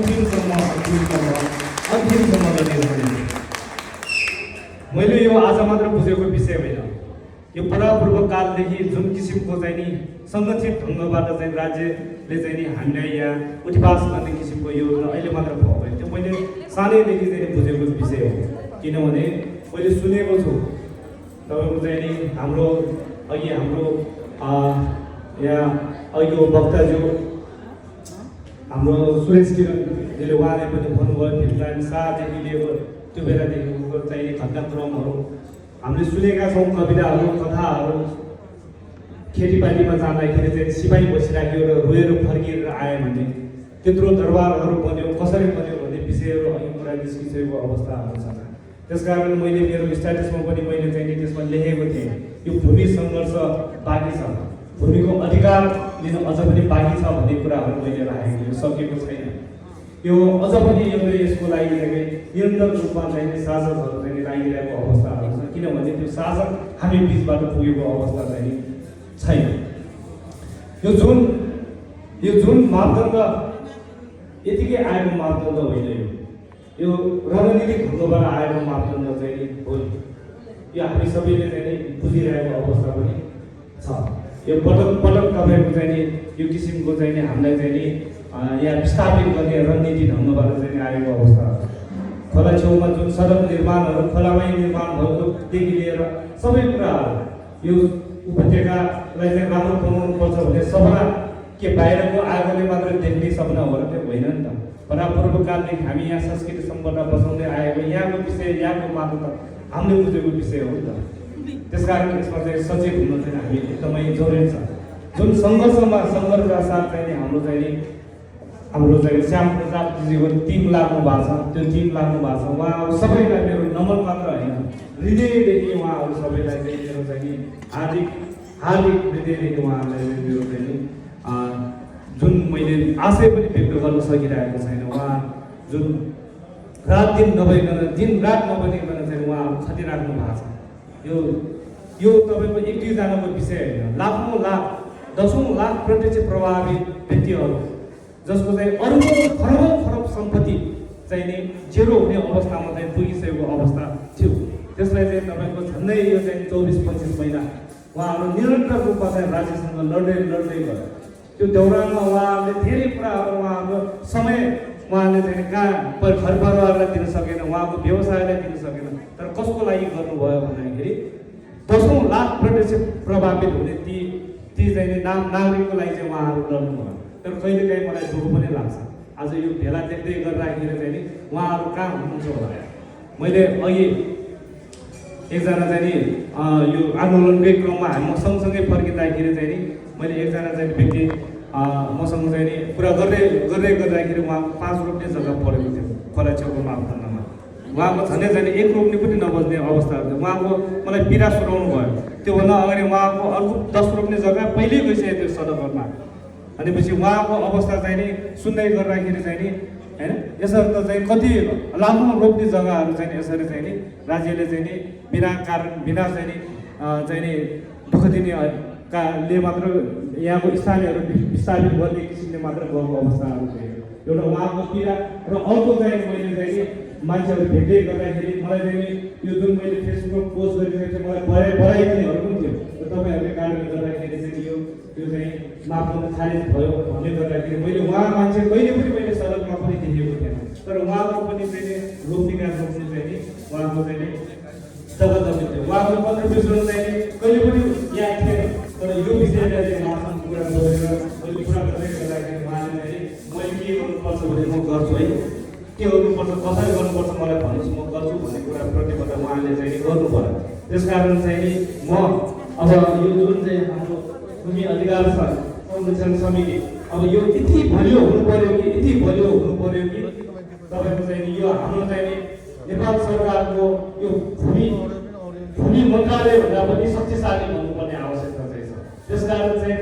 अन्तिमसम्म गर्ने मैले यो आज मात्र बुझेको विषय होइन। यो परापूर्व कालदेखि जुन किसिमको चाहिँ नि सङ्गठित ढङ्गबाट चाहिँ राज्यले चाहिँ नि हामीलाई यहाँ उठिवास गर्ने किसिमको योजना अहिले मात्र भयो भने त्यो मैले सानैदेखि चाहिँ बुझेको विषय हो। किनभने मैले सुनेको छु तपाईँको चाहिँ नि हाम्रो यहाँ अघिको वक्ताज्यू हाम्रो सुरेश किरणले उहाँले पनि भन्नुभयो फिल्मलाइन शाहदेखि लिएको त्यो बेलादेखिको चाहिँ घटनाक्रमहरू हामीले सुनेका छौँ। कविताहरू कथाहरू खेतीपातीमा जाँदाखेरि चाहिँ सिपाही बसिराख्यो र रोएर फर्किएर आयो भने त्यत्रो दरबारहरू बन्यो कसरी बन्यो भन्ने विषयहरू अघि कुरा निस्किसकेको अवस्थाहरू छ। त्यसकारण मैले मेरो स्ट्याटसमा पनि मैले चाहिँ त्यसमा लेखेको थिएँ यो भूमि सङ्घर्ष बाँकी छ, भूमिको अधिकार लिन अझ पनि बाँकी छ भन्ने कुराहरू मैले राखेको यो सकेको छैन। यो अझ पनि यसको लागि निरन्तर रूपमा चाहिँ शासकहरू चाहिँ लागिरहेको अवस्थाहरू छ। किनभने त्यो शासक हामी बिचबाट पुगेको अवस्था चाहिँ छैन। यो जुन मापदण्ड यतिकै आएको मापदण्ड होइन, यो रणनीतिक ढङ्गबाट आएको मापदण्ड चाहिँ हो। यो हामी सबैले चाहिँ बुझिरहेको अवस्था पनि छ। यो पटक पटक तपाईँको चाहिँ यो किसिमको चाहिँ हामीलाई चाहिँ यहाँ विस्थापित गर्ने रणनीति ढङ्गबाट चाहिँ आएको अवस्था। खोला छेउमा जुन सडक निर्माणहरू खोलामै निर्माण भएकोदेखि लिएर सबै कुराहरू यो उपत्यकालाई चाहिँ राम्रो बनाउनु पर्छ भन्ने सपना के बाहिरको आगोले मात्र देख्ने सपना हो र त्यो होइन नि त। परापूर्व कालदेखि हामी यहाँ संस्कृति सम्पदा बसाउँदै आएको यहाँको विषय यहाँको मात्र हामीले बुझेको विषय हो नि त। त्यसकारण यसमा चाहिँ सचेत हुन चाहिँ हामी एकदमै जरुरी छ। जुन सङ्घर्षका साथ चाहिँ हाम्रो चाहिँ श्याम प्रजापतिजीको टिम लाग्नु भएको छ, त्यो टिम लाग्नु भएको छ। उहाँहरू सबैलाई मेरो नमन मात्र होइन, हृदयदेखि उहाँहरू सबैलाई चाहिँ मेरो चाहिँ हार्दिक हृदयदेखि उहाँहरूलाई मेरो चाहिँ जुन मैले आशय पनि व्यक्त गर्न सकिरहेको छैन। उहाँ जुन रात दिन नभइकन दिन रात नबनिकन चाहिँ उहाँहरू खटिराख्नु भएको छ। यो तपाईँको एक दुईजनाको विषय होइन, लाखौँ लाख दसौँ लाख प्रत्यक्ष प्रभावित व्यक्तिहरू जसको चाहिँ खरब सम्पत्ति चाहिँ नि जेरो हुने अवस्थामा चाहिँ पुगिसकेको अवस्था थियो। त्यसलाई चाहिँ तपाईँको झन्डै यो चाहिँ 24-25 महिना उहाँहरू निरन्तर रूपमा चाहिँ राज्यसँग लड्दै गयो। त्यो दौरानमा उहाँहरूले धेरै कुराहरू उहाँहरूको समय उहाँले चाहिँ कहाँ घर परिवारलाई दिन सकेन, उहाँको व्यवसायलाई दिन सकेन। तर कसको लागि गर्नुभयो भन्दाखेरि दसौँ लाख प्रत्यक्ष प्रभावित हुने ती चाहिँ नागरिकको लागि चाहिँ उहाँहरू लड्नुभयो। तर कहिलेकाहीँ मलाई दुःख पनि लाग्छ आज यो भेला देख्दै गर्दाखेरि चाहिँ नि उहाँहरू कहाँ हुनुहुन्छ होला। मैले अघि एकजना चाहिँ नि यो आन्दोलनकै क्रममा म सँगसँगै फर्किँदाखेरि चाहिँ नि मैले एकजना चाहिँ व्यक्ति मसँग चाहिँ नि कुरा गर्दै गर्दाखेरि उहाँको 5 रोप्ने जग्गा परेको थियो खोला छेउको मापदण्डमा। उहाँको झन्डै झन्डै 1 रोप्ने पनि नबज्ने अवस्थाहरू थियो। उहाँको मलाई पीडा सुनाउनु भयो। त्योभन्दा अगाडि उहाँको अर्को 10 रोप्ने जग्गा पहिल्यै गइसकेको थियो सडकहरूमा। भनेपछि उहाँको अवस्था चाहिँ नि सुन्दै गर्दाखेरि चाहिँ नि होइन यसर्थ चाहिँ कति लाखौँ रोप्ने जग्गाहरू चाहिँ यसरी चाहिँ नि राज्यले चाहिँ नि बिना चाहिँ नि दुःख दिने काले मात्र यहाँको स्थानीयहरू विस्थापित गर्ने किसिमले मात्र गएको अवस्थाहरू थियो। एउटा उहाँको पीडा र अर्को चाहिँ मैले चाहिँ नि मान्छेहरू भेट्दै गर्दाखेरि मलाई चाहिँ यो जुन मैले फेसबुकमा पोस्ट गरिरहेको थिएँ मलाई बढाइदिनेहरू पनि थियो। तपाईँहरूले कारणले गर्दाखेरि चाहिँ यो चाहिँ मापदण्ड खारेज भयो भन्ने गर्दाखेरि मैले उहाँ मान्छे कहिले पनि मैले सडकमा पनि देखेको थिएन। तर उहाँको पनि चाहिँ रोप्ने चाहिँ नि उहाँको चाहिँ जग्गा जमिन थियो। उहाँको कन्ट्रिब्युसन चाहिँ कहिले पनि यहाँ थिएन। तर यो विषयलाई चाहिँ उहाँसँग कुरा गरेर मैले कुरा गर्दै गर्दाखेरि उहाँले चाहिँ मैले के गर्नुपर्छ भने म गर्छु है, के गर्नुपर्छ कसरी गर्नुपर्छ मलाई भन्नुहोस् म गर्छु भन्ने कुरा प्रतिबद्ध उहाँले चाहिँ गर्नु पर्यो। त्यसकारण चाहिँ नि म अब यो जुन चाहिँ हाम्रो भूमि अधिकार संरक्षण समिति अब यो यति बलियो हुनु पर्यो कि तपाईँको चाहिँ यो हाम्रो चाहिँ नेपाल सरकारको यो भूमि मन्त्रालय भन्दा पनि शक्तिशाली हुनुपर्ने आवश्यकता चाहिँ छ। त्यसकारण चाहिँ